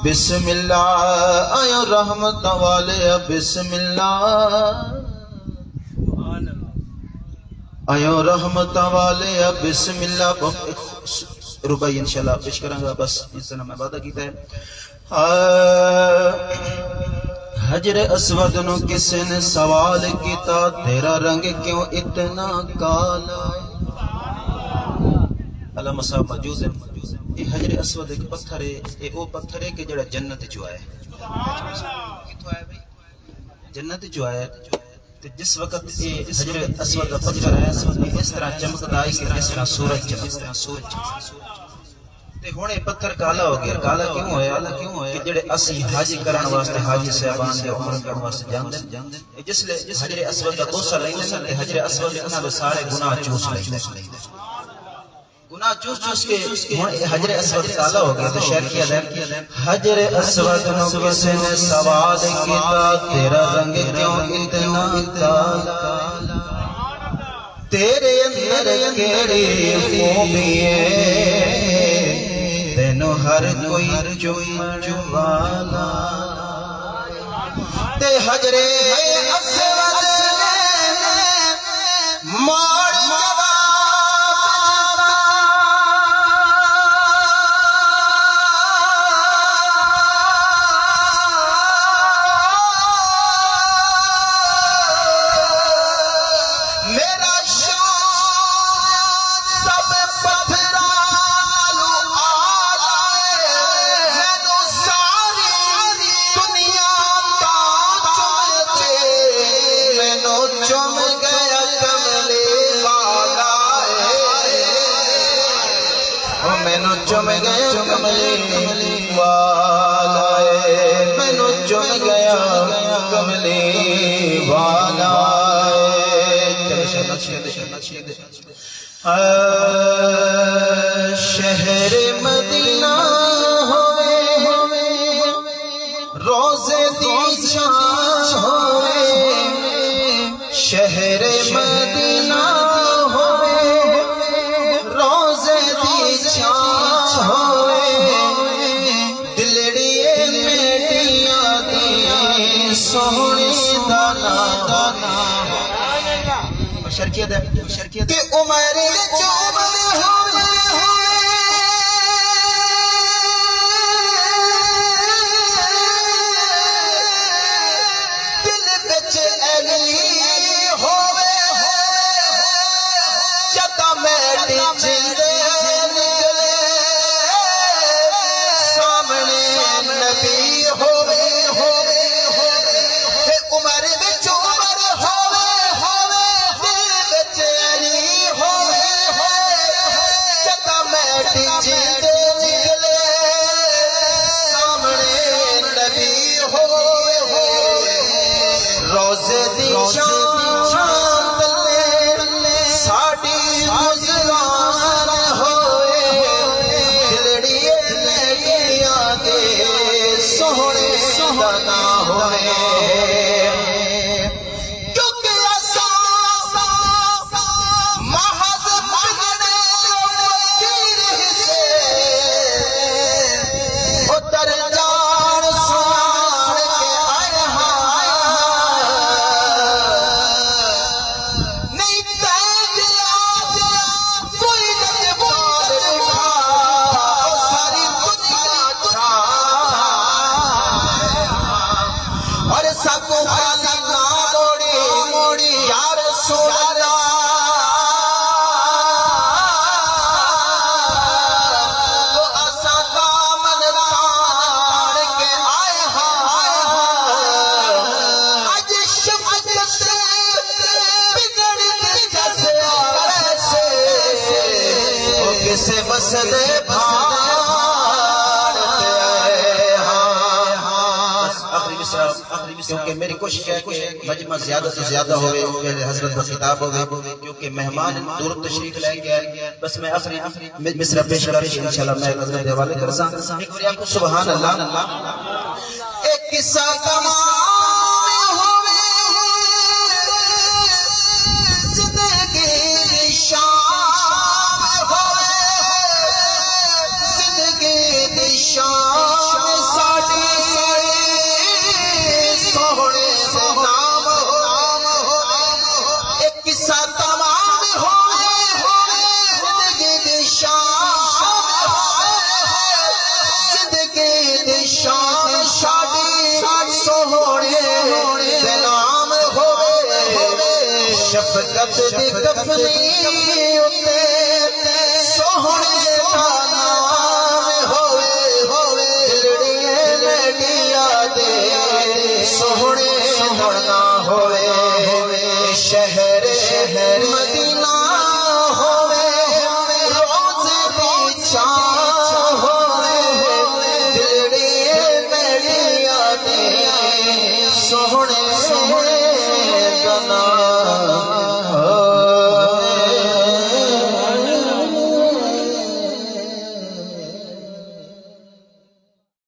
بسم اللہ آیا رحمت والے بسم اللہ آیا رحمت والے بسم اللہ ربائی انشاءاللہ پیش کریں گا بس اس طرح میں وعدہ کیتا ہے حجر اسود نو کسی نے سوال کیتا تیرا رنگ کیوں اتنا کالا اللہ مصاب موجود ہے یہ حجر اسود ایک پتھر ہے یہ وہ پتھر ہے کہ جڑا جنت جو آیا کتوں آیا بھائی جنت جو آیا جس وقت یہ حجر اسود کا پتھر ہے اس طرح چمکتا ہے کہ جس طرح سورج چمکتا تے ہونے پتھر کالا ہو گیا کالا کیوں ہویا کہ جڑے اسی حاجی کرن واسطے حاجی صاحبان دے عمر کرن واسطے جاندے جس حجر اسود کا بوسہ لیندے تے حجر اسود انہاں دے سارے گناہ چوس لیندے گناہ چوس کے حجر اسود کالا ہو گیا تو شہر کیا دیں حجر اسود نو کسی نے سوال کیتا تیرا رنگ کیوں اتنا کالا تیرے اندر کیڑی خوبی ہے تینو ہر کوئی چمن والا تے حجر اسود مار چم گیا کملی والا مینو چم گیا کملی والا شہر مدینہ ہوئے روزے دی شان ہوئے شہر مدینہ شرکیت کہ عمر وچ عمر ہوئے دل وچ علی ہوئے جدا میری جلدے نکلے سامنے نبی ہوئے عمر وچ صدے بھاڑ آخری مصرع کیونکہ میری کوشش ہے کہ مجمع زیادہ سے زیادہ ہوئے پہلے حضرت کا خطاب ہوئے کیونکہ مہمان دور تشریف لے گیا بس میں آخری مصرع پیش کر کے انشاءاللہ میں حضرت کے حوالے کرساں ایک بار آپ کو سبحان اللہ ایک قصہ تمام ہوئے زندگی شام ہوئے زندگی شام ساڑی سوڑے سے نام ہو ایک قصہ تمام ہوئے زندگی شام زندگی شام شادی سوڑے سے نام ہوئے شفقت دی کفنی اتے سوڑے